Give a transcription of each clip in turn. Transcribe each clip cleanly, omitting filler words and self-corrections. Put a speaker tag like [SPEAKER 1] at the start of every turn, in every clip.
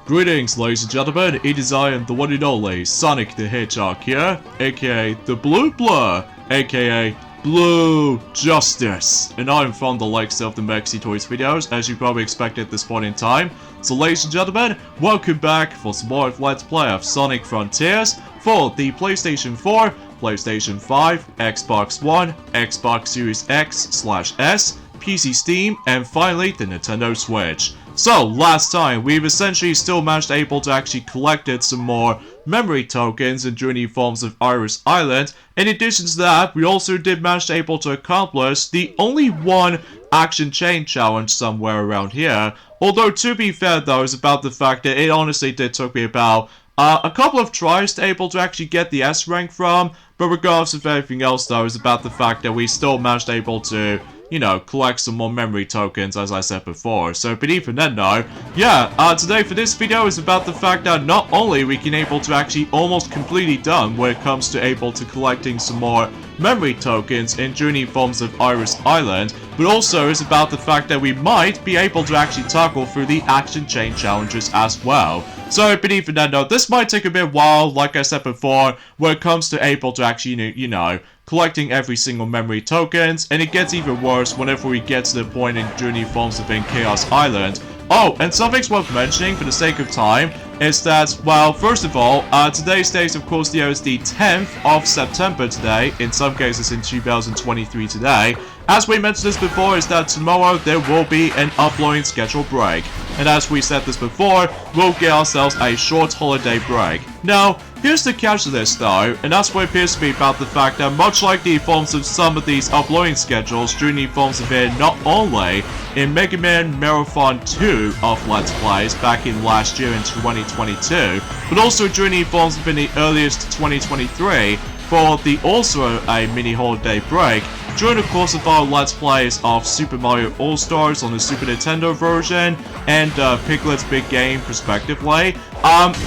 [SPEAKER 1] Greetings, ladies and gentlemen, it is I am the one and only Sonic the Hedgehog here, aka the Blue Blur, aka Blue Justice, and I'm from the likes of the Maxi Toys videos, as you probably expect at this point in time. So ladies and gentlemen, welcome back for some more of Let's Play of Sonic Frontiers for the PlayStation 4, PlayStation 5, Xbox One, Xbox Series X/S, PC Steam, and finally the Nintendo Switch. So, last time, we've essentially still managed able to actually collected some more memory tokens in Journey Forms of Iris Island. In addition to that, we also did manage able to accomplish the only one action chain challenge somewhere around here. Although, to be fair though, it's about the fact that it honestly did took me about a couple of tries to able to actually get the S rank from. But regardless of everything else though, it's about the fact that we still managed able to, you know, collect some more memory tokens, as I said before. So, but even then though, yeah, today for this video is about the fact that not only we can able to actually almost completely done when it comes to able to collecting some more memory tokens in Journey Forms of Iris Island, but also is about the fact that we might be able to actually tackle through the action chain challenges as well. So, but even then though, this might take a bit while, like I said before, when it comes to able to actually, you know, collecting every single memory tokens, and it gets even worse whenever we get to the point in Journey Forms of Chaos Island. Oh, and something's worth mentioning for the sake of time is that, well, first of all, today's date, of course, is the 10th of September today, in some cases in 2023 today. As we mentioned this before, is that tomorrow there will be an uploading schedule break. And as we said this before, we'll get ourselves a short holiday break. Now, here's the catch to this though, and that's what appears to be about the fact that much like the forms of some of these uploading schedules, Journey Forms of it not only in Mega Man Marathon 2 of Let's Plays back in last year in 2022, but also Journey Forms of in the earliest 2023 for the also a mini holiday break during the course of our Let's Plays of Super Mario All-Stars on the Super Nintendo version and Piglet's Big Game respectively.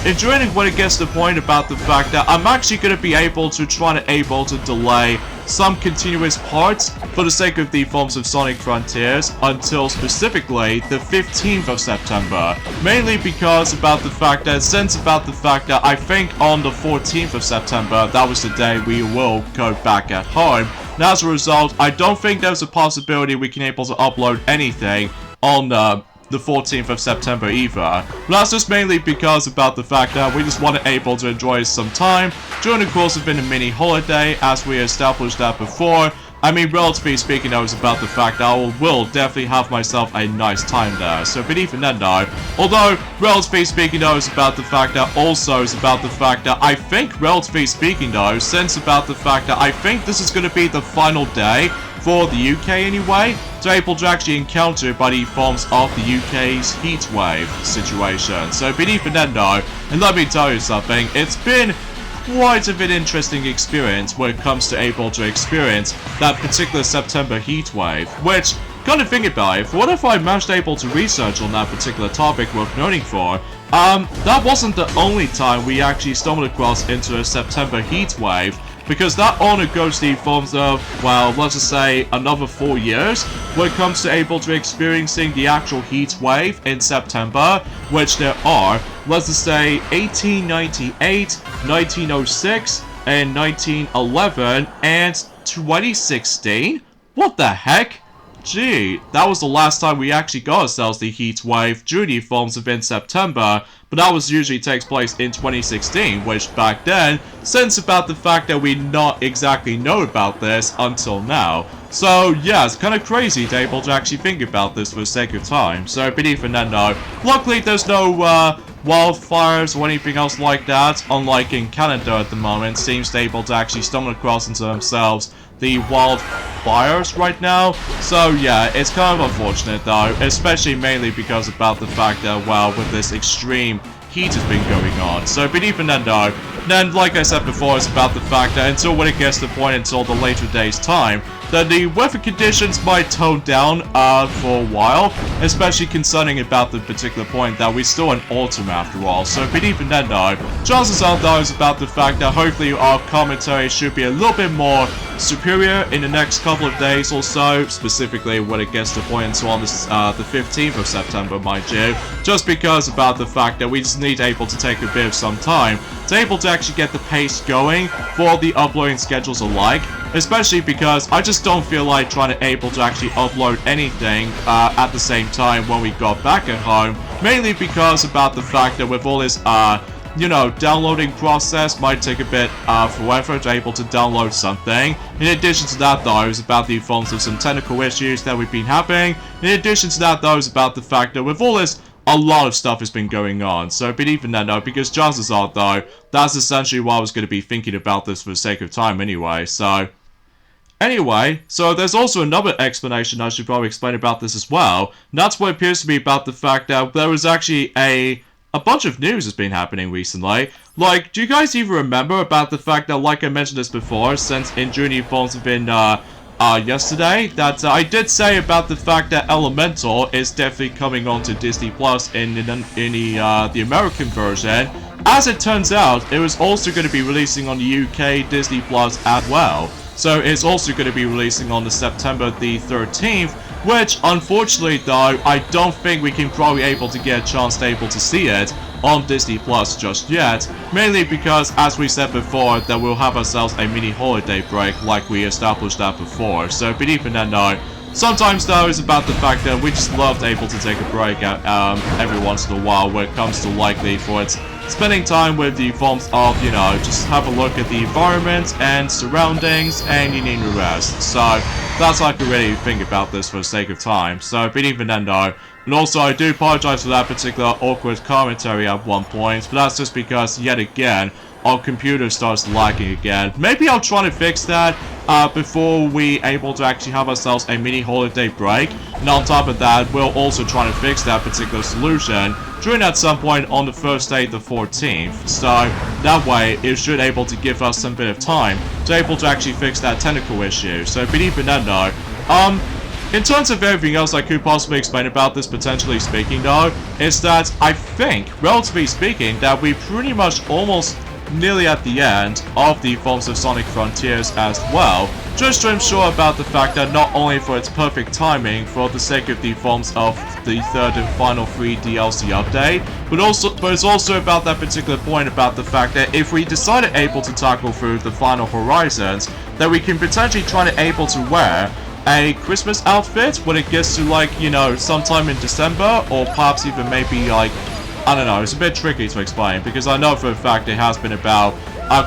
[SPEAKER 1] Enjoying when it gets to the point about the fact that I'm actually going to be able to delay some continuous parts for the sake of the Forms of Sonic Frontiers until specifically the 15th of September. Mainly because about the fact that, I think on the 14th of September, that was the day we will go back at home. And as a result, I don't think there's a possibility we can able to upload anything on the 14th of September either. But that's just mainly because about the fact that we just want to able to enjoy some time during the course of a mini holiday, as we established that before. I mean, relatively speaking, though, it's about the fact that I will definitely have myself a nice time there. So, but even then, though, although, relatively speaking, though, it's about the fact that also is about the fact that I think, relatively speaking, though, since about the fact that I think this is going to be the final day for the UK anyway, to able to actually encounter by the forms of the UK's heatwave situation. So, but even then, though, and let me tell you something, it's been quite a bit interesting experience when it comes to able to experience that particular September heatwave, which, kind of think about it, what if I managed able to research on that particular topic worth noting for, that wasn't the only time we actually stumbled across into a September heatwave, because that only goes to the forms of, well, let's just say another 4 years when it comes to able to experiencing the actual heat wave in September, which there are, let's just say 1898, 1906, and 1911, and 2016? What the heck? Gee, that was the last time we actually got ourselves the heat wave Journey Forms of in September, but that was usually takes place in 2016, which back then, since about the fact that we not exactly know about this until now. So yeah, it's kind of crazy to able to actually think about this for the sake of time. So, but even then, no. Luckily, there's no wildfires or anything else like that, unlike in Canada at the moment, seems to able to actually stumble across into themselves the wildfires right now. So yeah, it's kind of unfortunate though, especially mainly because about the fact that, well, with this extreme heat has been going on. So, but even then though, then like I said before, it's about the fact that until when it gets to the point until the later days time, that the weather conditions might tone down for a while, especially concerning about the particular point that we're still in autumn after all. So, but even then though, chances are though is about the fact that hopefully our commentary should be a little bit more superior in the next couple of days or so, specifically when it gets to point on the 15th of September, mind you, just because about the fact that we just need able to take a bit of some time to able to actually get the pace going for the uploading schedules alike, especially because I just don't feel like trying to able to actually upload anything at the same time when we got back at home, mainly because about the fact that with all this you know, downloading process might take a bit forever to able to download something. In addition to that, though, it's about the forms of some technical issues that we've been having. In addition to that, though, it's about the fact that with all this, a lot of stuff has been going on. So, but even then, though, because chances are, though, that's essentially why I was going to be thinking about this for the sake of time anyway, so... Anyway, so there's also another explanation I should probably explain about this as well. And that's what appears to be about the fact that there was actually a bunch of news has been happening recently. Like, do you guys even remember about the fact that, like I mentioned this before, since in June Falls have been, yesterday, that I did say about the fact that Elemental is definitely coming on to Disney Plus in the American version. As it turns out, it was also going to be releasing on the UK Disney Plus as well. So it's also going to be releasing on the September the 13th, which unfortunately though, I don't think we can probably able to get a chance to able to see it on Disney Plus just yet, mainly because, as we said before, that we'll have ourselves a mini holiday break like we established that before. So, but even then though, sometimes though it's about the fact that we just loved able to take a break every once in a while when it comes to likely for its spending time with the forms of, you know, just have a look at the environment and surroundings and you need to rest. So that's how I can really think about this for the sake of time. So, but even then though, and also I do apologize for that particular awkward commentary at one point, but that's just because yet again, our computer starts lagging again. Maybe I'll try to fix that before we able to actually have ourselves a mini holiday break. And on top of that, we'll also try to fix that particular solution during at some point on the first day, the 14th. So that way, it should able to give us some bit of time to able to actually fix that technical issue. So, but even then though, in terms of everything else I could possibly explain about this, potentially speaking though, is that I think, relatively speaking, that we pretty much almost nearly at the end of the forms of Sonic Frontiers as well, just to ensure about the fact that not only for its perfect timing for the sake of the forms of the third and final free DLC update, but it's also about that particular point about the fact that if we decided able to tackle through the final horizons, that we can potentially try to able to wear a Christmas outfit when it gets to, like, you know, sometime in December, or perhaps even maybe like, I don't know, it's a bit tricky to explain, because I know for a fact it has been about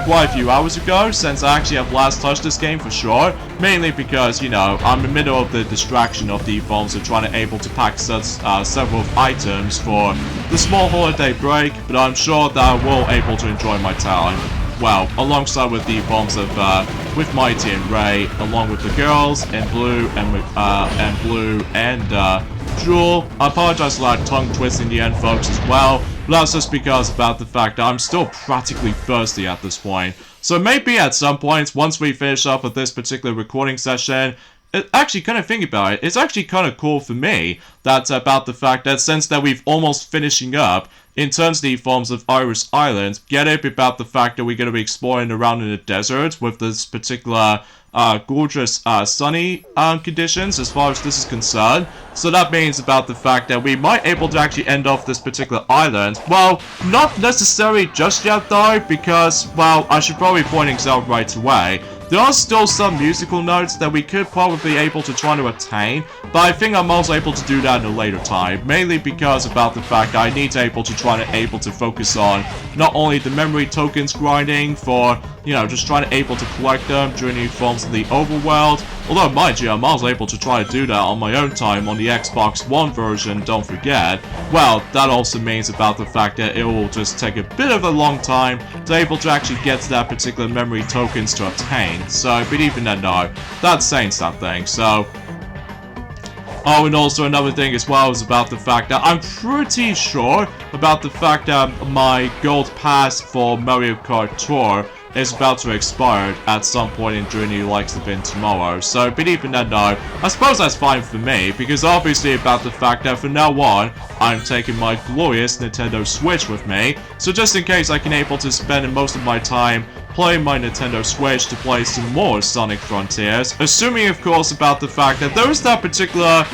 [SPEAKER 1] quite a few hours ago since I actually have last touched this game for sure, mainly because, you know, I'm in the middle of the distraction of the forms of trying to able to pack several items for the small holiday break, but I'm sure that I will able to enjoy my time. Well, alongside with the forms of, with Mighty and Ray, along with the girls, and Blue, and Jewel. I apologize for that tongue twist in the end, folks, as well, but that's just because about the fact that I'm still practically thirsty at this point. So maybe at some point, once we finish up with this particular recording session, actually, kind of think about it, it's actually kind of cool for me that about the fact that since that we've almost finishing up in terms of the forms of Iris Island, get it about the fact that we're going to be exploring around in the desert with this particular gorgeous sunny conditions as far as this is concerned. So that means about the fact that we might able to actually end off this particular island. Well, not necessarily just yet though, because, well, I should probably point things out right away. There are still some musical notes that we could probably able to try to attain, but I think I'm also able to do that in a later time, mainly because about the fact I need to able to try to able to focus on not only the memory tokens grinding for, you know, just trying to able to collect them during the forms of the overworld, although mind you, I'm also able to try to do that on my own time on the Xbox One version, don't forget. Well, that also means about the fact that it will just take a bit of a long time to able to actually get to that particular memory tokens to obtain. So, but even then, no, that's saying something. So, oh, and also another thing as well is about the fact that I'm pretty sure about the fact that my gold pass for Mario Kart Tour is about to expire at some point in Journey Likes the Bin tomorrow. So, but even then though, I suppose that's fine for me, because obviously about the fact that from now on, I'm taking my glorious Nintendo Switch with me, so just in case I can able to spend most of my time playing my Nintendo Switch to play some more Sonic Frontiers, assuming of course about the fact that there is that particular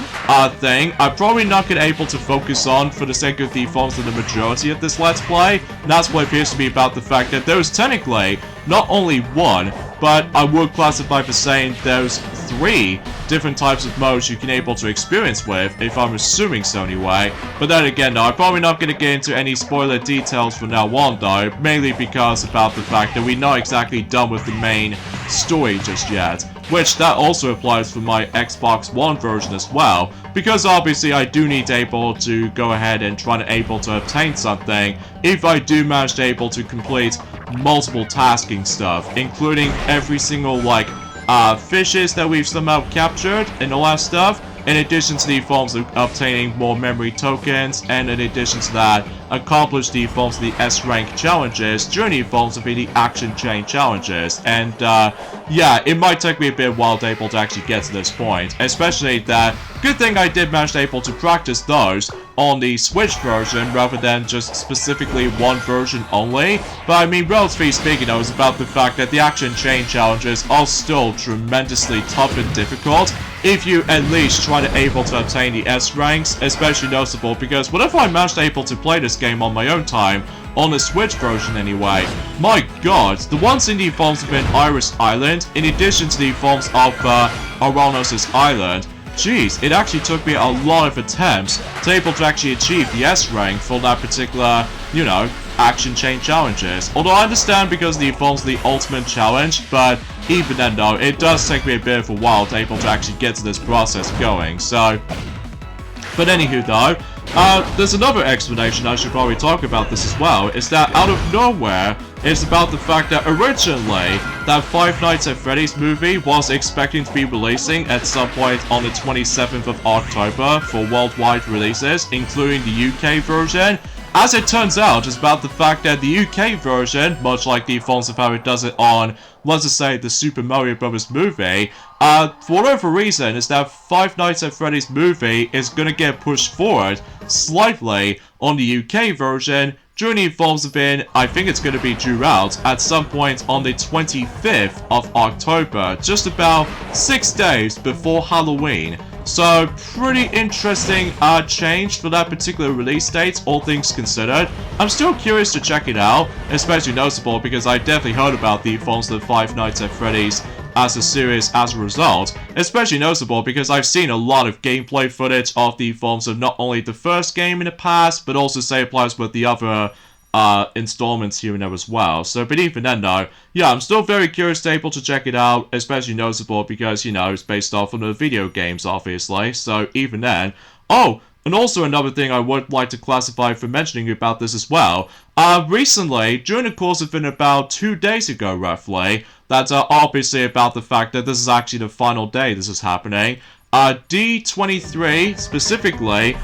[SPEAKER 1] thing I'm probably not gonna able to focus on for the sake of the phones of the majority of this Let's Play, and that's what appears to be about the fact that there is technically not only one, but I would classify for saying there's 3 different types of modes you can able to experience with, if I'm assuming so anyway. But then again though, I'm probably not going to get into any spoiler details from now on though, mainly because about the fact that we're not exactly done with the main story just yet. Which that also applies for my Xbox One version as well, because obviously I do need to able to go ahead and try to able to obtain something if I do manage to able to complete multiple tasking stuff, including every single like fishes that we've somehow captured and all that stuff, in addition to the forms of obtaining more memory tokens, and in addition to that, accomplish the forms of the S-rank challenges during the forms of the action chain challenges. And yeah, it might take me a bit while to able to actually get to this point, especially that good thing I did manage to able to practice those on the Switch version rather than just specifically one version only. But I mean, relatively speaking, it was about the fact that the action chain challenges are still tremendously tough and difficult if you at least try to able to obtain the S ranks, especially noticeable because whenever I managed to able to play this game on my own time, on the Switch version anyway, my god, the ones in the forms of an Iris Island, in addition to the forms of Aranos' Island, jeez, it actually took me a lot of attempts to able to actually achieve the S rank for that particular, you know, action chain challenges. Although I understand because the forms of the ultimate challenge, but even then though, it does take me a bit of a while to able to actually get to this process going, so. But anywho though, there's another explanation I should probably talk about this as well, is that out of nowhere, it's about the fact that originally, that Five Nights at Freddy's movie was expecting to be releasing at some point on the 27th of October for worldwide releases, including the UK version. As it turns out, it's about the fact that the UK version, much like the forms of how it does it on, let's just say, the Super Mario Bros. Movie, for whatever reason, is that Five Nights at Freddy's movie is gonna get pushed forward slightly on the UK version during the forms of it, I think it's gonna be due out at some point on the 25th of October, just about 6 days before Halloween. So, pretty interesting change for that particular release date, all things considered. I'm still curious to check it out, especially noticeable because I definitely heard about the forms of Five Nights at Freddy's as a series as a result. Especially noticeable because I've seen a lot of gameplay footage of the forms of not only the first game in the past, but also say applies with the other installments here and there as well. So, but even then though, yeah, I'm still very curious to able to check it out, especially noticeable because, you know, it's based off of the video games, obviously. So, even then. Oh, and also another thing I would like to classify for mentioning about this as well. Recently, during the course of about 2 days ago, roughly, that's obviously about the fact that this is actually the final day this is happening. D23, specifically,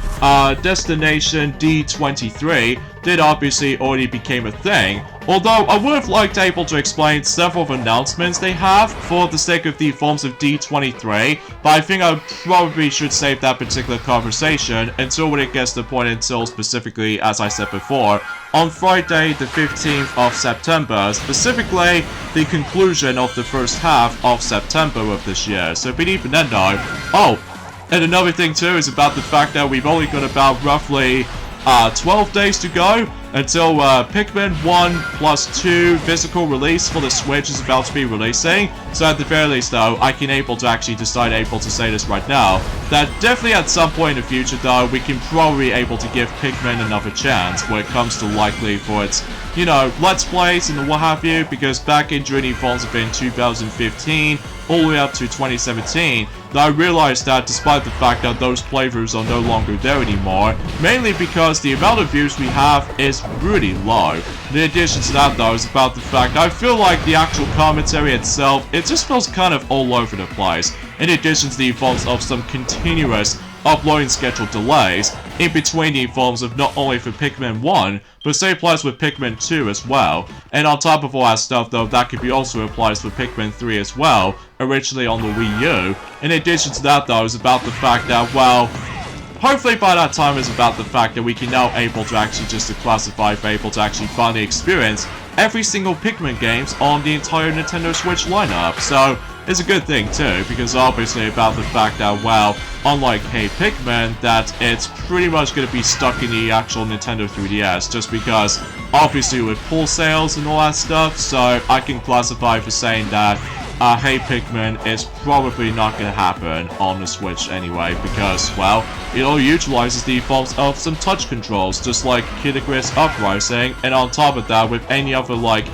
[SPEAKER 1] Destination D23, did obviously already became a thing, although I would have liked able to explain several announcements they have for the sake of the forms of D23, but I think I probably should save that particular conversation until when it gets to the point until specifically, as I said before, on Friday the 15th of September, specifically the conclusion of the first half of September of this year. So, but even then though, oh, and another thing too is about the fact that we've only got about roughly 12 days to go until Pikmin 1+2 physical release for the Switch is about to be releasing. So at the very least though, I can able to actually decide able to say this right now, that definitely at some point in the future though, we can probably able to give Pikmin another chance when it comes to likely for its, you know, Let's Plays and what have you, because back in Journey Falls have been 2015, all the way up to 2017, I realized that despite the fact that those playthroughs are no longer there anymore, mainly because the amount of views we have is really low. In addition to that though, is about the fact I feel like the actual commentary itself, it just feels kind of all over the place. In addition to the involves of some continuous uploading schedule delays in between the forms of not only for Pikmin 1, but same applies with Pikmin 2 as well. And on top of all that stuff though, that could be also applies for Pikmin 3 as well, originally on the Wii U. In addition to that though, is about the fact that, well, hopefully by that time is about the fact that we can now able to actually just to classify for able to actually finally experience every single Pikmin games on the entire Nintendo Switch lineup. So it's a good thing too, because obviously about the fact that, well, unlike Hey Pikmin, that it's pretty much going to be stuck in the actual Nintendo 3DS, just because obviously with pull sales and all that stuff, so I can classify for saying that Hey Pikmin is probably not going to happen on the Switch anyway, because, well, it all utilizes the forms of some touch controls, just like Kid Icarus Uprising, and on top of that, with any other, like,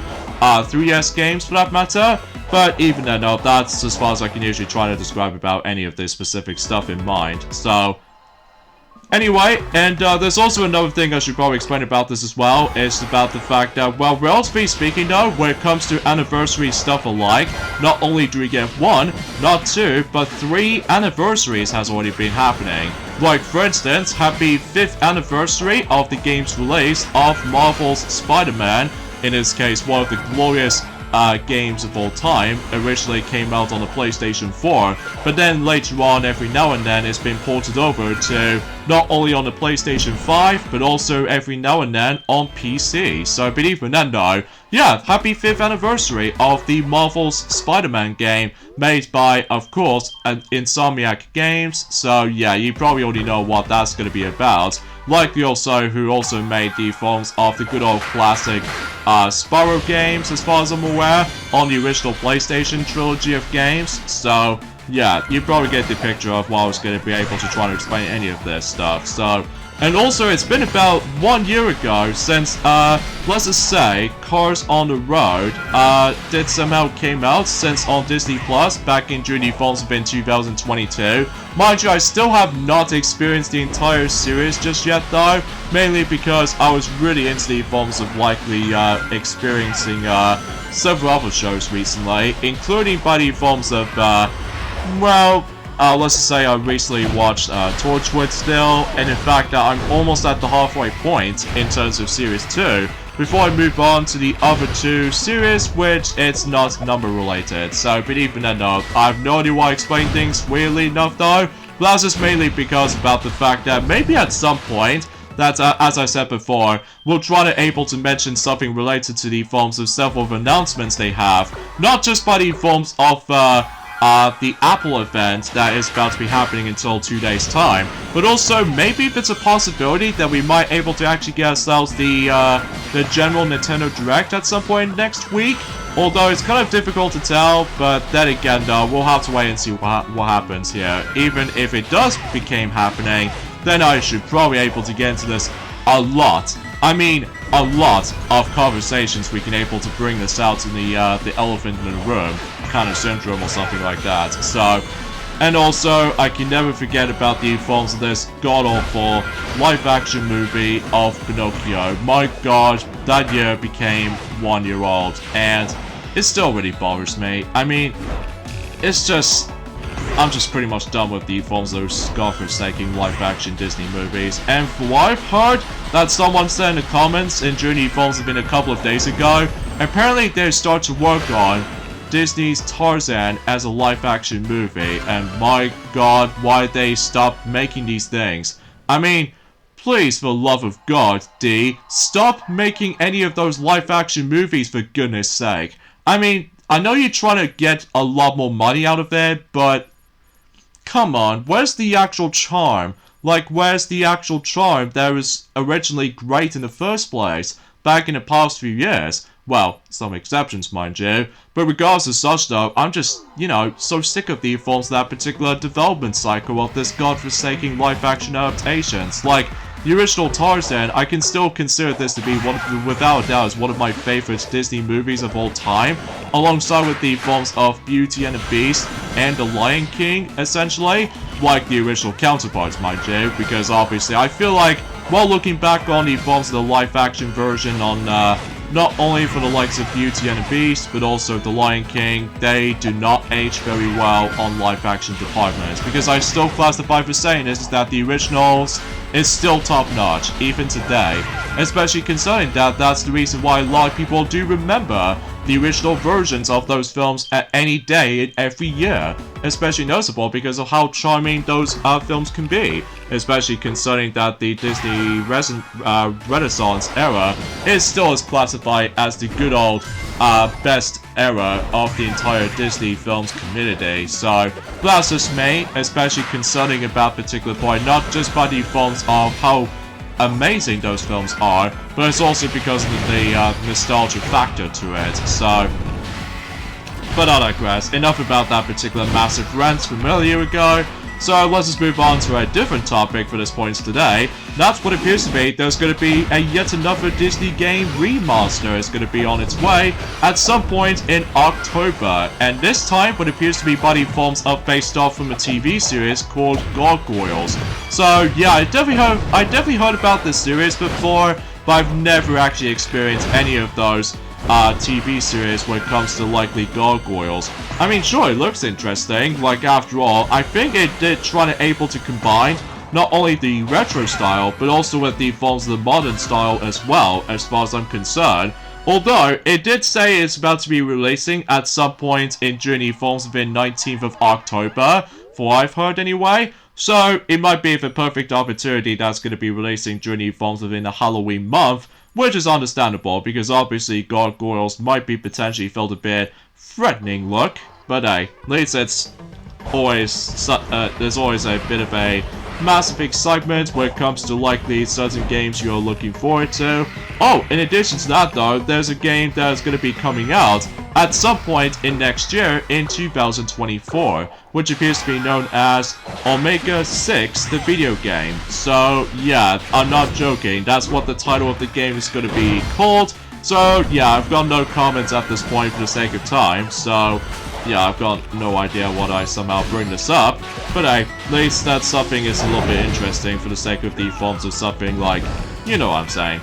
[SPEAKER 1] 3DS games for that matter. But even then, no, that's as far as I can usually try to describe about any of this specific stuff in mind. So, anyway, and there's also another thing I should probably explain about this as well. It's about the fact that, well, relatively speaking though, when it comes to anniversary stuff alike, not only do we get 1, not 2, but 3 anniversaries has already been happening. Like, for instance, happy 5th anniversary of the game's release of Marvel's Spider-Man. In this case, one of the glorious games of all time. Originally came out on the PlayStation 4, but then later on, every now and then, it's been ported over to not only on the PlayStation 5, but also every now and then on PC. So, but even then though, yeah, happy 5th anniversary of the Marvel's Spider-Man game, made by, of course, Insomniac Games. So yeah, you probably already know what that's going to be about. Likely also who also made the forms of the good old classic Spyro games, as far as I'm aware, on the original PlayStation trilogy of games. So yeah, you probably get the picture of what I was going to be able to try to explain any of this stuff. So, and also it's been about 1 year ago since, let's just say, Cars on the Road, did somehow came out since on Disney Plus back in June the forms of in 2022. Mind you, I still have not experienced the entire series just yet though, mainly because I was really into the forms of likely, experiencing, several other shows recently, including by the forms of, well, let's just say I recently watched Torchwood still, and in fact I'm almost at the halfway point in terms of Series 2, before I move on to the other 2 series, which it's not number related. So, but even then though, I have no idea why I explain things weirdly enough though, but that's just mainly because about the fact that maybe at some point, that, as I said before, we'll try to able to mention something related to the forms of several announcements they have, not just by the forms of, the Apple event that is about to be happening until 2 days time, but also maybe if it's a possibility that we might able to actually get ourselves the general Nintendo Direct at some point next week, although it's kind of difficult to tell, but then again though, we'll have to wait and see what happens here. Even if it does become happening, then I should probably able to get into this a lot. I mean, a lot of conversations we can able to bring this out in the elephant in the room kind of syndrome or something like that. So, and also, I can never forget about the forms of this god-awful live-action movie of Pinocchio. My god, that year became 1 year old, and it still really bothers me. I mean, it's just, I'm just pretty much done with the forms of those godforsaken live-action Disney movies. And for what I've heard, that someone said in the comments in Journey Forms have been a couple of days ago, apparently they start to work on Disney's Tarzan as a live-action movie, and my god, why they stopped making these things. I mean, please, for the love of God, D, stop making any of those live-action movies for goodness sake. I mean, I know you're trying to get a lot more money out of it, but come on, where's the actual charm? Like, where's the actual charm that was originally great in the first place, back in the past few years? Well, some exceptions, mind you. But regardless of such though, I'm just, you know, so sick of the forms of that particular development cycle of this godforsaken live-action adaptations. Like, the original Tarzan, I can still consider this to be without a doubt, is one of my favorite Disney movies of all time, alongside with the forms of Beauty and the Beast and The Lion King, essentially, like the original counterparts, mind you, because obviously I feel like, while looking back on the forms of the live-action version on not only for the likes of Beauty and the Beast, but also The Lion King, they do not age very well on live-action departments. Because I still classify for saying this is that the originals is still top-notch, even today. Especially concerning that that's the reason why a lot of people do remember the original versions of those films at any day every year. Especially noticeable because of how charming those films can be. Especially concerning that the Disney Renaissance era is still as classified as the good old best era of the entire Disney films community. So that's just me, especially concerning about particular point, not just by the films of how amazing those films are, but it's also because of the nostalgia factor to it. So, but I digress. Enough about that particular massive rant from earlier ago. So let's just move on to a different topic for this point today. That's what appears to be there's going to be a yet another Disney game remaster is going to be on its way at some point in October. And this time what appears to be by the forms of based off from a TV series called Gargoyles. So yeah, I definitely heard about this series before, but I've never actually experienced any of those TV series when it comes to likely Gargoyles. I mean, sure, it looks interesting. Like, after all, I think it did try to able to combine not only the retro style, but also with the forms of the modern style as well, as far as I'm concerned. Although, it did say it's about to be releasing at some point in Journey Forms within 19th of October, for I've heard anyway. So, it might be the perfect opportunity that's going to be releasing Journey Forms within the Halloween month, which is understandable, because obviously Gargoyles might be potentially felt a bit threatening look, but hey, at least it's always, there's always a bit of a massive excitement when it comes to likely certain games you're looking forward to. Oh, in addition to that though, there's a game that is going to be coming out at some point in next year in 2024, which appears to be known as Omega 6, the video game. So yeah, I'm not joking, that's what the title of the game is going to be called. So yeah, I've got no comments at this point for the sake of time, so yeah, I've got no idea what I somehow bring this up, but hey, at least that something is a little bit interesting for the sake of the forms of something like, you know what I'm saying.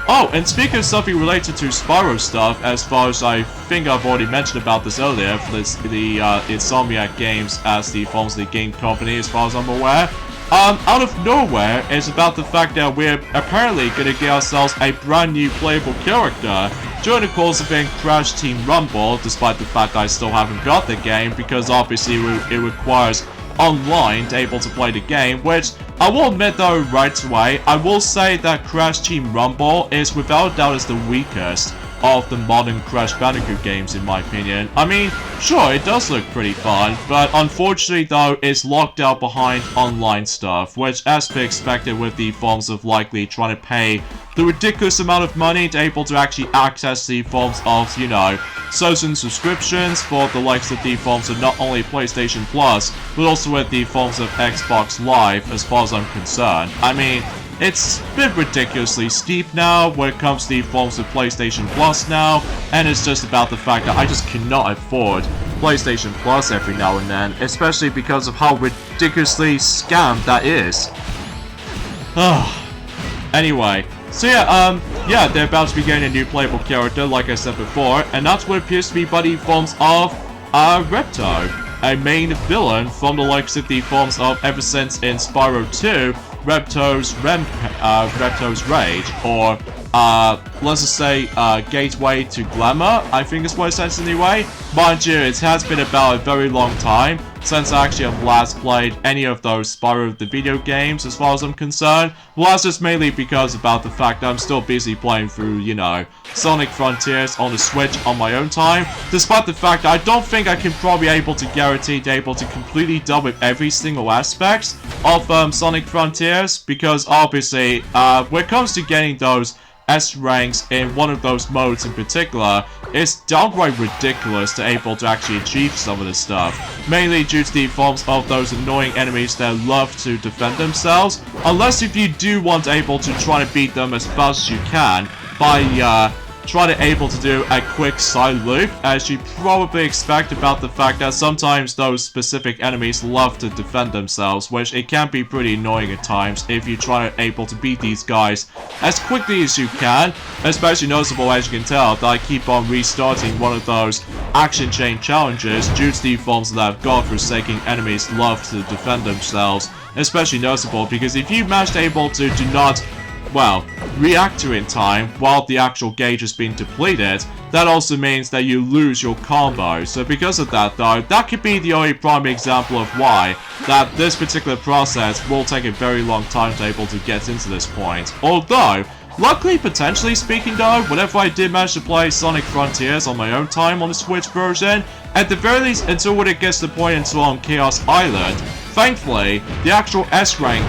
[SPEAKER 1] Oh, and speaking of something related to Spyro stuff, as far as I think I've already mentioned about this earlier, for this, the Insomniac Games as the forms of the game company, as far as I'm aware, out of nowhere is about the fact that we're apparently going to get ourselves a brand new playable character during the course of in Crash Team Rumble, despite the fact that I still haven't got the game, because obviously it requires online to able to play the game, which I will admit though right away, I will say that Crash Team Rumble is without doubt is the weakest of the modern Crash Bandicoot games in my opinion. I mean, sure, it does look pretty fun, but unfortunately though, it's locked out behind online stuff, which as to be expected with the forms of likely trying to pay the ridiculous amount of money to able to actually access the forms of, you know, certain subscriptions for the likes of the forms of not only PlayStation Plus, but also with the forms of Xbox Live as far as I'm concerned. I mean, it's a bit ridiculously steep now when it comes to the forms of PlayStation Plus now, and it's just about the fact that I just cannot afford PlayStation Plus every now and then, especially because of how ridiculously scammed that is. Anyway, so yeah, they're about to be getting a new playable character, like I said before, and that's what appears to be by the forms of Repto, a main villain from the likes of the forms of ever since in Spyro 2, Repto's Rage, or let's just say Gateway to Glamour, I think is what it says anyway. Mind you, it has been about a very long time since I actually have last played any of those Spyro the video games as far as I'm concerned. Well, that's just mainly because about the fact that I'm still busy playing through, you know, Sonic Frontiers on the Switch on my own time, despite the fact that I don't think I can probably able to guarantee to able to completely done with every single aspect of Sonic Frontiers, because obviously when it comes to getting those S ranks in one of those modes in particular, it's downright ridiculous to able to actually achieve some of this stuff, mainly due to the forms of those annoying enemies that love to defend themselves, unless if you do want able to try to beat them as fast as you can by try to able to do a quick side loop, as you probably expect about the fact that sometimes those specific enemies love to defend themselves, which it can be pretty annoying at times if you try to able to beat these guys as quickly as you can. Especially noticeable, as you can tell, that I keep on restarting one of those action chain challenges due to the forms that God-forsaken enemies love to defend themselves. Especially noticeable because if you manage to able to do not, well, react to it in time while the actual gauge is being depleted, that also means that you lose your combo. So because of that though, that could be the only prime example of why that this particular process will take a very long time to able to get into this point. Although, luckily, potentially speaking though, whenever I did manage to play Sonic Frontiers on my own time on the Switch version, at the very least until when it gets to the point until on Chaos Island, thankfully, the actual S-rank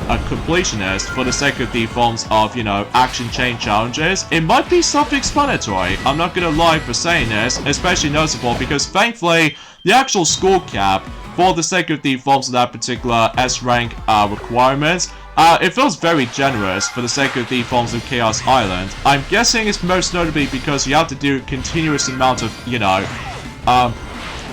[SPEAKER 1] a completionist, for the sake of the forms of, you know, action chain challenges, it might be self-explanatory. I'm not gonna lie for saying this, especially noticeable because thankfully, the actual score cap, for the sake of the forms of that particular S-rank requirements, it feels very generous for the sake of the forms of Chaos Island. I'm guessing it's most notably because you have to do continuous amount of, you know,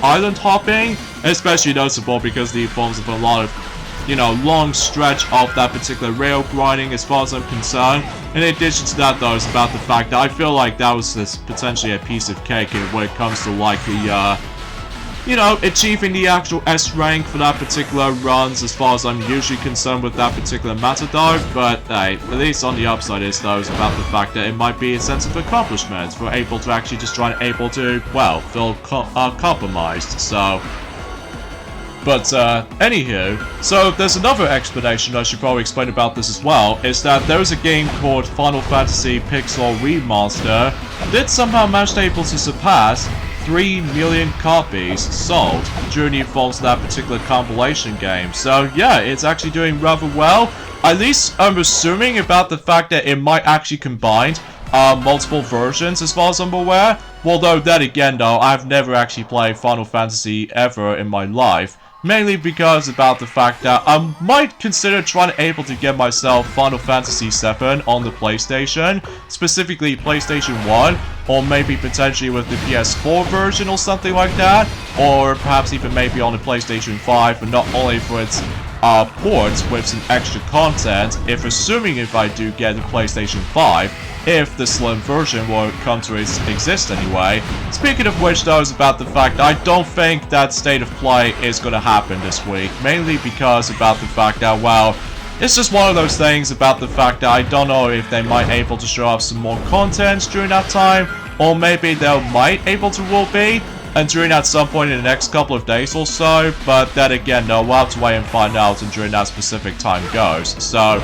[SPEAKER 1] island hopping, especially noticeable because the forms of a lot of, you know, long stretch of that particular rail grinding as far as I'm concerned. In addition to that though, it's about the fact that I feel like that was just potentially a piece of cake when it comes to like the, you know, achieving the actual S rank for that particular runs as far as I'm usually concerned with that particular matter though. But hey, at least on the upside is though, is about the fact that it might be a sense of accomplishment for able to actually just try and able to, well, feel compromised, so... But, anywho, so there's another explanation I should probably explain about this as well, is that there was a game called Final Fantasy Pixel Remaster that somehow managed to able to surpass 3 million copies sold during the forms of that particular compilation game. So yeah, it's actually doing rather well. At least I'm assuming about the fact that it might actually combine multiple versions as far as I'm aware. Although then again though, I've never actually played Final Fantasy ever in my life. Mainly because about the fact that I might consider trying to able to get myself Final Fantasy VII on the PlayStation, specifically PlayStation 1, or maybe potentially with the PS4 version or something like that, or perhaps even maybe on the PlayStation 5, but not only for its ports with some extra content, if I do get the PlayStation 5, if the slim version will come to exist anyway. Speaking of which though, is about the fact that I don't think that state of play is going to happen this week, mainly because about the fact that, well, it's just one of those things about the fact that I don't know if they might able to show off some more content during that time, or maybe they might able to will be, and during at some point in the next couple of days or so, but then again, no, we'll have to wait and find out and during that specific time goes. So,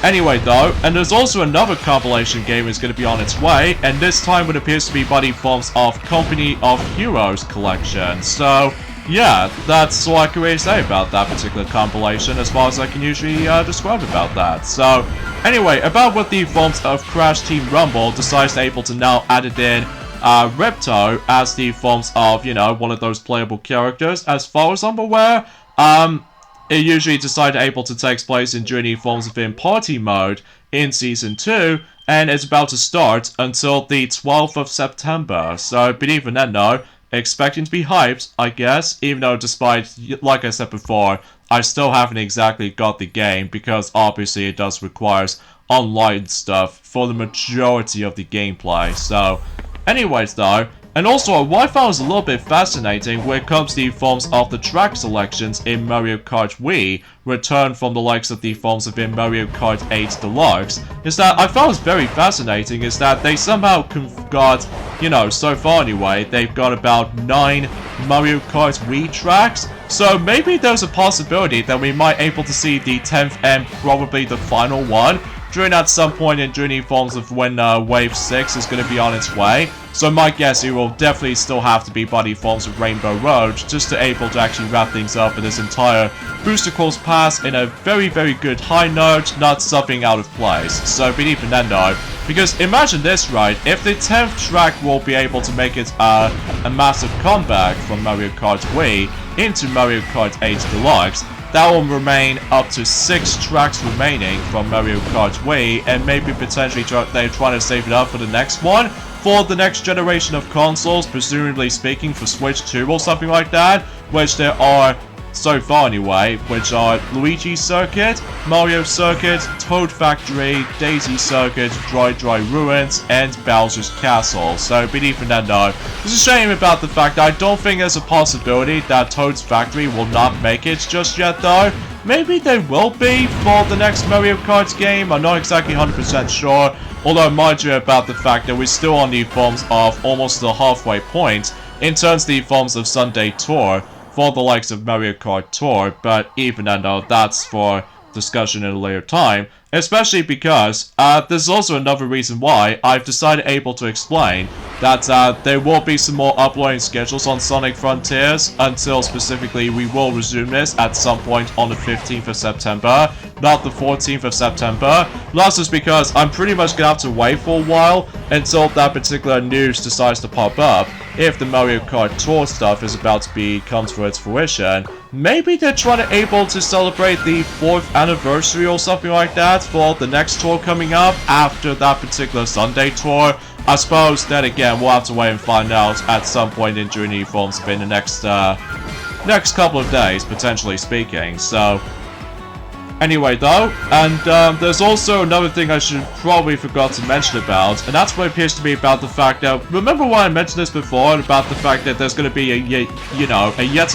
[SPEAKER 1] anyway though, and there's also another compilation game is going to be on its way, and this time it appears to be by the forms of Company of Heroes collection. So, yeah, that's all I can really say about that particular compilation as far as I can usually describe about that. So, anyway, about what the forms of Crash Team Rumble decides to able to now add it in Repto as the forms of, you know, one of those playable characters. As far as I'm aware, it usually decided able to take place in during the forms of in party mode in Season 2, and it's about to start until the 12th of September. So, but even then though, expecting to be hyped, I guess, even though despite, like I said before, I still haven't exactly got the game, because obviously it does require online stuff for the majority of the gameplay. So, anyways though, and also what I found was a little bit fascinating when it comes to the forms of the track selections in Mario Kart Wii, returned from the likes of the forms of in Mario Kart 8 Deluxe, is that I found was very fascinating is that they somehow got, you know, so far anyway, they've got about 9 Mario Kart Wii tracks. So maybe there's a possibility that we might able to see the 10th and probably the final one during at some point in during the forms of when Wave 6 is going to be on its way. So my guess it will definitely still have to be by the forms of Rainbow Road just to able to actually wrap things up in this entire Booster Course Pass in a very, very good high note, not something out of place. So but even then though, because imagine this, right, if the 10th track will be able to make it a massive comeback from Mario Kart Wii into Mario Kart 8 Deluxe, that will remain up to 6 tracks remaining from Mario Kart Wii, and maybe potentially they're trying to save it up for the next one, for the next generation of consoles, presumably speaking for Switch 2 or something like that, which there are so far anyway, which are Luigi Circuit, Mario Circuit, Toad Factory, Daisy Circuit, Dry Ruins, and Bowser's Castle. So beneath Nintendo, it's a shame about the fact that I don't think there's a possibility that Toad's Factory will not make it just yet though. Maybe they will be for the next Mario Kart game, I'm not exactly 100% sure, although mind you about the fact that we're still on the forms of almost the halfway point in terms of the forms of Sunday Tour for the likes of Mario Kart Tour, but even though that's for discussion at a later time, especially because there's also another reason why I've decided able to explain that there will be some more uploading schedules on Sonic Frontiers until specifically we will resume this at some point on the 15th of September, not the 14th of September. That's just because I'm pretty much gonna have to wait for a while until that particular news decides to pop up. If the Mario Kart Tour stuff is about to come to its fruition, maybe they're trying to able to celebrate the 4th anniversary or something like that for the next tour coming up after that particular Sunday tour. I suppose that again we'll have to wait and find out at some point in during the forms in the next couple of days, potentially speaking. So anyway though, and there's also another thing I should probably forgot to mention about, and that's what appears to be about the fact that, remember when I mentioned this before about the fact that there's going to be a yet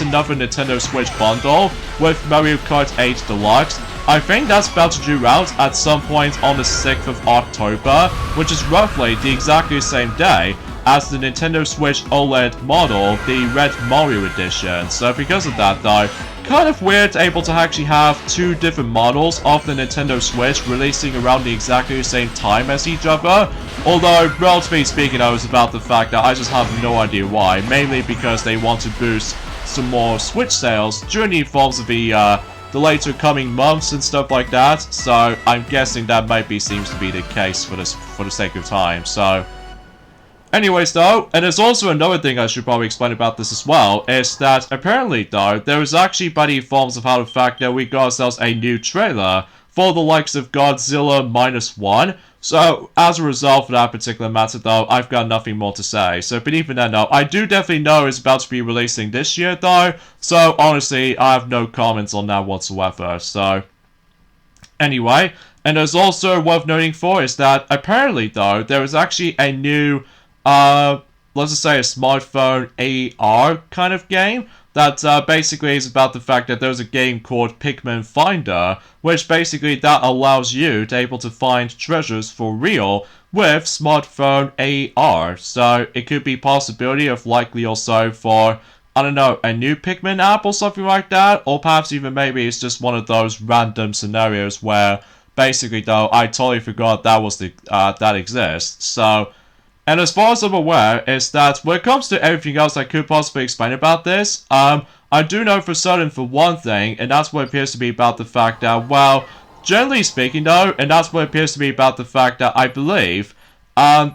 [SPEAKER 1] another Nintendo Switch bundle with Mario Kart 8 Deluxe? I think that's about to due out at some point on the 6th of October, which is roughly the exactly same day as the Nintendo Switch OLED model, the Red Mario Edition. So because of that though, kind of weird able to actually have 2 different models of the Nintendo Switch releasing around the exactly same time as each other. Although, relatively speaking, I was about the fact that I just have no idea why. Mainly because they want to boost some more Switch sales during the forms of the later coming months and stuff like that. So I'm guessing that seems to be the case for the sake of time. So anyways though, and there's also another thing I should probably explain about this as well, is that apparently though, there is actually by the forms of how the fact that we got ourselves a new trailer for the likes of Godzilla -1. So as a result of that particular matter though, I've got nothing more to say. So but even then though, I do definitely know it's about to be releasing this year though, so honestly, I have no comments on that whatsoever. So anyway, and there's also worth noting for is that apparently though, there is actually a new let's just say a smartphone AR kind of game that basically is about the fact that there's a game called Pikmin Finder, which basically that allows you to able to find treasures for real with smartphone AR. So it could be a possibility of likely also for, I don't know, a new Pikmin app or something like that, or perhaps even maybe it's just one of those random scenarios where basically though I totally forgot that was that exists. So, and as far as I'm aware, is that when it comes to everything else I could possibly explain about this, I do know for certain for one thing, and that's what appears to be about the fact that, well, generally speaking though, and that's what appears to be about the fact that I believe,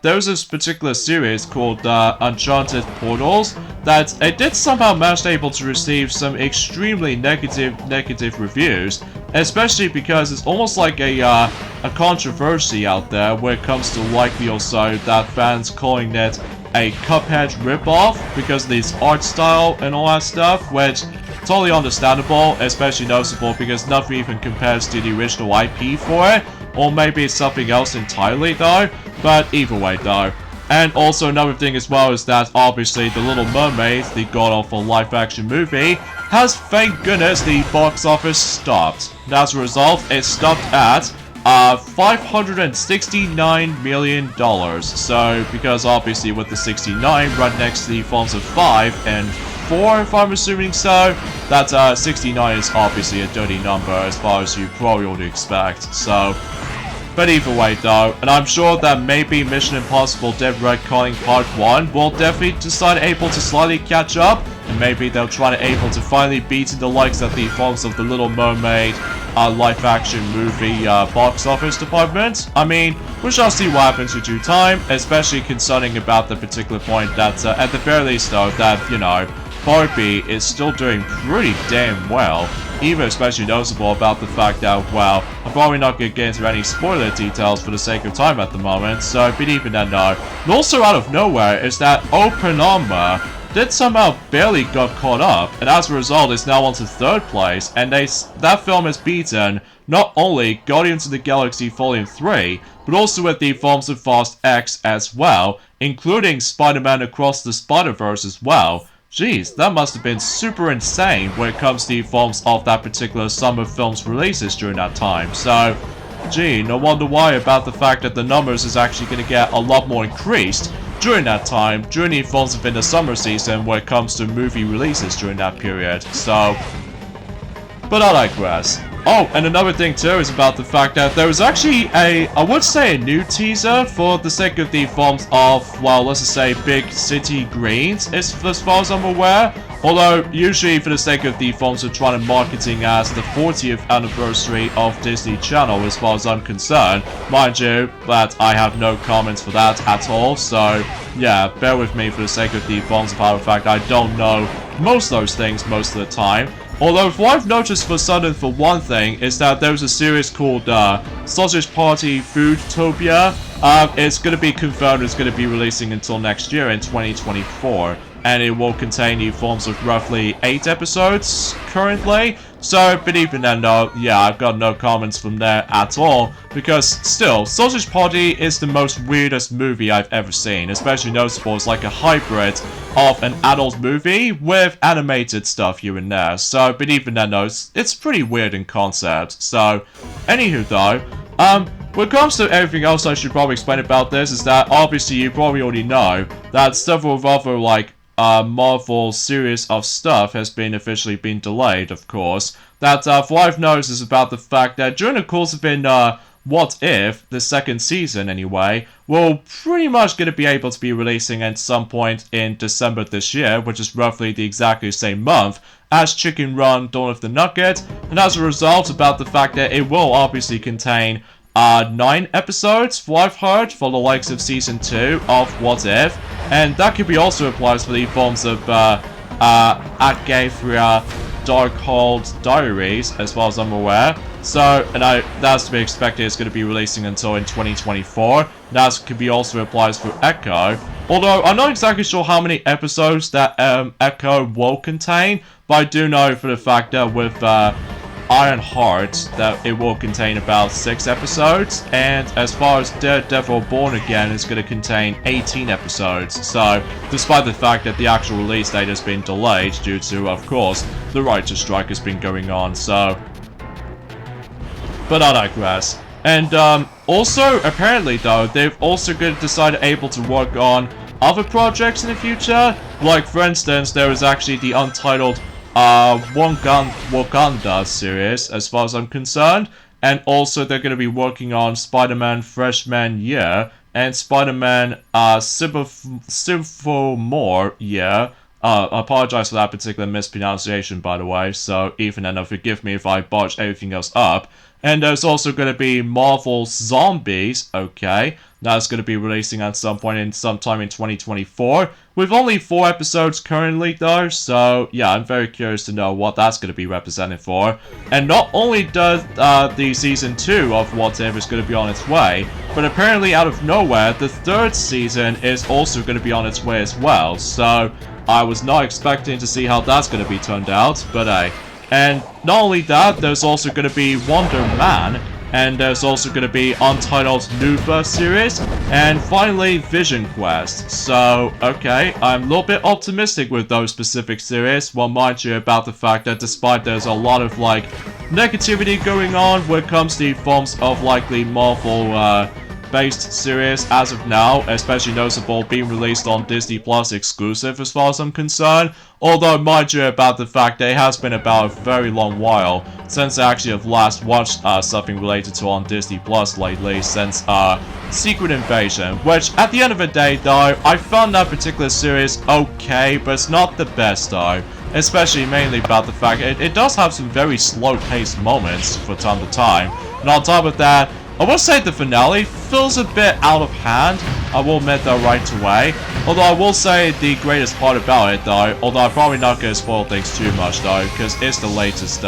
[SPEAKER 1] there's this particular series called Uncharted Portals that it did somehow manage to able to receive some extremely negative reviews, especially because it's almost like a controversy out there when it comes to likely also that fans calling it a Cuphead ripoff because of this art style and all that stuff, which totally understandable, especially noticeable because nothing even compares to the original IP for it, or maybe it's something else entirely though, but either way though. And also another thing as well is that obviously The Little Mermaid, the god-awful live-action movie, has thank goodness the box office stopped. And as a result, it stopped at $569 million. So, because obviously with the 69 right next to the forms of 5 and 4, if I'm assuming so, that 69 is obviously a dirty number as far as you probably would expect. So, but either way though, and I'm sure that maybe Mission Impossible Dead Reckoning Part 1 will definitely decide able to slightly catch up, and maybe they'll try to able to finally beat the likes of the forms of the Little Mermaid live-action movie box office department. I mean, we shall see what happens in due time, especially concerning about the particular point that, at the very least though, that, you know, Barbie is still doing pretty damn well. even especially noticeable about the fact that, well, I'm probably not going to get into any spoiler details for the sake of time at the moment, so but even then no. And also out of nowhere is that Oppenheimer did somehow barely got caught up, and as a result is now on to 3rd place, and that film has beaten not only Guardians of the Galaxy Volume 3, but also with the films of Fast X as well, including Spider-Man Across the Spider-Verse as well. Jeez, that must have been super insane when it comes to the films of that particular summer film's releases during that time. So, gee, no wonder why about the fact that the numbers is actually going to get a lot more increased during that time, during the films within the summer season when it comes to movie releases during that period. So, but I digress. Oh, and another thing too is about the fact that there was actually I would say a new teaser for the sake of the films of, well, let's just say Big City Greens, as far as I'm aware. Although, usually for the sake of the films, they're trying to marketing as the 40th anniversary of Disney Channel, as far as I'm concerned. Mind you, that I have no comments for that at all, so yeah, bear with me for the sake of the films, about the fact I don't know most of those things most of the time. Although, what I've noticed for sudden, for one thing, is that there's a series called Sausage Party Foodtopia. It's going to be confirmed it's going to be releasing until next year in 2024. And it will contain new forms of roughly 8 episodes currently. So, but even then though, yeah, I've got no comments from there at all. Because still, Sausage Party is the most weirdest movie I've ever seen. Especially noticeable as like a hybrid of an adult movie with animated stuff here and there. So, but even then though, it's pretty weird in concept. So, anywho though, when it comes to everything else I should probably explain about this is that obviously you probably already know that several other like Marvel series of stuff has been officially been delayed, of course. That for what I've noticed is about the fact that during the course of What If, the 2nd season anyway, we're pretty much going to be able to be releasing at some point in December this year, which is roughly the exactly same month as Chicken Run Dawn of the Nugget, and as a result about the fact that it will obviously contain 9 episodes, for what I've heard, for the likes of Season 2 of What If, and that could be also applies for the forms of Agatha Darkhold Diaries, as far as I'm aware. So, and that's to be expected it's going to be releasing until in 2024. That could be also applies for Echo. Although, I'm not exactly sure how many episodes that Echo will contain, but I do know for the fact that with Ironheart that it will contain about 6 episodes, and as far as Daredevil Born Again is going to contain 18 episodes. So, despite the fact that the actual release date has been delayed due to, of course, the writer's strike has been going on, so. But I digress. And also, apparently though, they've also decided able to work on other projects in the future. Like, for instance, there is actually the untitled Wakanda series, as far as I'm concerned, and also they're going to be working on Spider-Man Freshman Year and Spider-Man Sophomore Year. I apologize for that particular mispronunciation, by the way, so even then, forgive me if I botch everything else up. And there's also going to be Marvel Zombies, okay, that's going to be releasing at some point sometime in 2024, with only 4 episodes currently though, so yeah, I'm very curious to know what that's going to be represented for. And not only does the Season 2 of What If is going to be on its way, but apparently out of nowhere, the 3rd season is also going to be on its way as well, so I was not expecting to see how that's going to be turned out, but hey. And not only that, there's also going to be Wonder Man, and there's also going to be Untitled Nuva series, and finally Vision Quest. So, okay, I'm a little bit optimistic with those specific series. Well, mind you about the fact that despite there's a lot of, like, negativity going on when it comes to the forms of likely Marvel, based series as of now, especially noticeable being released on Disney Plus exclusive as far as I'm concerned. Although, mind you about the fact that it has been about a very long while since I actually have last watched something related to on Disney Plus lately, since Secret Invasion, which at the end of the day though, I found that particular series okay, but it's not the best though. Especially mainly about the fact it does have some very slow-paced moments from time to time. And on top of that, I will say the finale feels a bit out of hand, I will admit though right away. Although I will say the greatest part about it though, although I'm probably not going to spoil things too much though, because it's the latest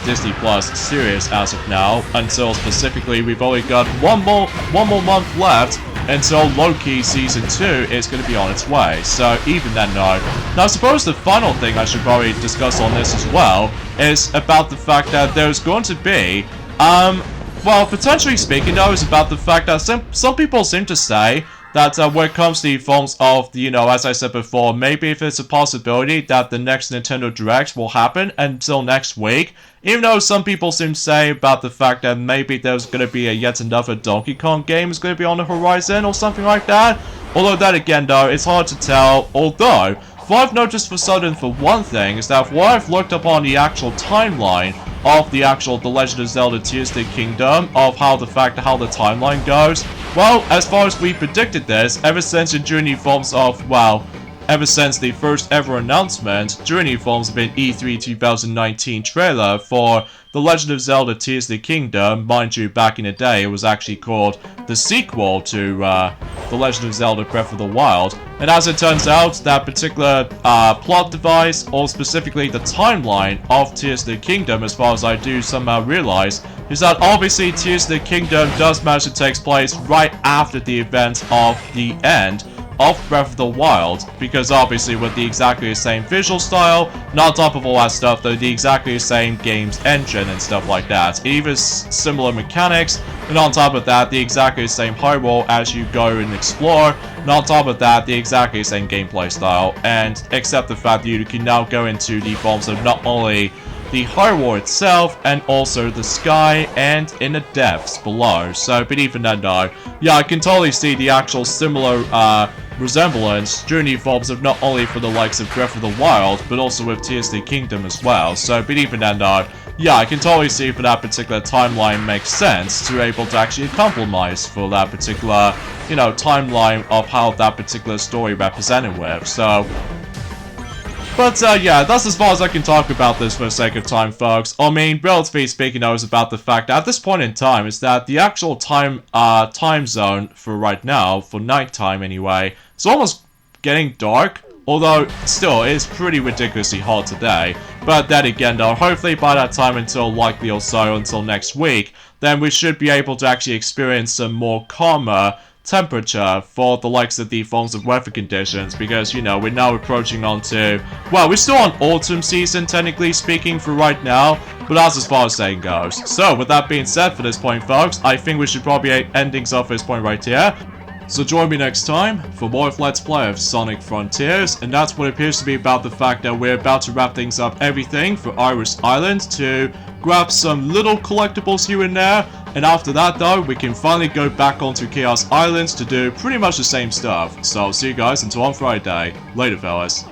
[SPEAKER 1] Disney Plus series as of now. Until specifically, we've only got one more month left until Loki Season 2 is going to be on its way. So even then, no. Now, I suppose the final thing I should probably discuss on this as well is about the fact that there's going to be, well, potentially speaking, though, is about the fact that some people seem to say that when it comes to the forms of, you know, as I said before, maybe if it's a possibility that the next Nintendo Direct will happen until next week, even though some people seem to say about the fact that maybe there's going to be yet another Donkey Kong game is going to be on the horizon or something like that. Although that again though, it's hard to tell, although what I've noticed for certain for one thing is that what I've looked up on the actual timeline of the Legend of Zelda Tears of the Kingdom, of how the timeline goes, well, as far as we predicted this, ever since during the forms of, well, ever since the first ever announcement, during the forms of an E3 2019 trailer for The Legend of Zelda Tears of the Kingdom. Mind you, back in the day, it was actually called the sequel to The Legend of Zelda Breath of the Wild. And as it turns out, that particular plot device, or specifically the timeline of Tears of the Kingdom, as far as I do somehow realize, is that obviously Tears of the Kingdom does manage to take place right after the events of the end of Breath of the Wild, because obviously with the exactly the same visual style, not on top of all that stuff, though the exactly the same game's engine and stuff like that, even similar mechanics, and on top of that, the exactly the same Hyrule as you go and explore, and on top of that, the exactly same gameplay style, and except the fact that you can now go into the forms of not only the Hyrule itself, and also the sky, and in the depths below. So, but even then though, yeah, I can totally see the actual similar, resemblance during the forms of not only for the likes of Breath of the Wild, but also with Tears of the Kingdom as well. So, but even then though, yeah, I can totally see for that particular timeline makes sense to able to actually compromise for that particular, you know, timeline of how that particular story represented with. So, but, yeah, that's as far as I can talk about this for the sake of time, folks. I mean, relatively speaking, though, is about the fact that at this point in time, is that the actual time zone for right now, for nighttime anyway, it's almost getting dark. Although, still, it is pretty ridiculously hot today. But then again, though, hopefully by that time until likely or so, until next week, then we should be able to actually experience some more calmer temperature for the likes of the forms of weather conditions, because, you know, we're now approaching onto, well, we're still on autumn season, technically speaking, for right now, but that's as far as saying goes. So, with that being said for this point, folks, I think we should probably end things off this point right here. So join me next time for more of Let's Play of Sonic Frontiers, and that's what appears to be about the fact that we're about to wrap things up everything for Iris Island to grab some little collectibles here and there, and after that though, we can finally go back onto Chaos Islands to do pretty much the same stuff. So I'll see you guys until on Friday. Later, fellas.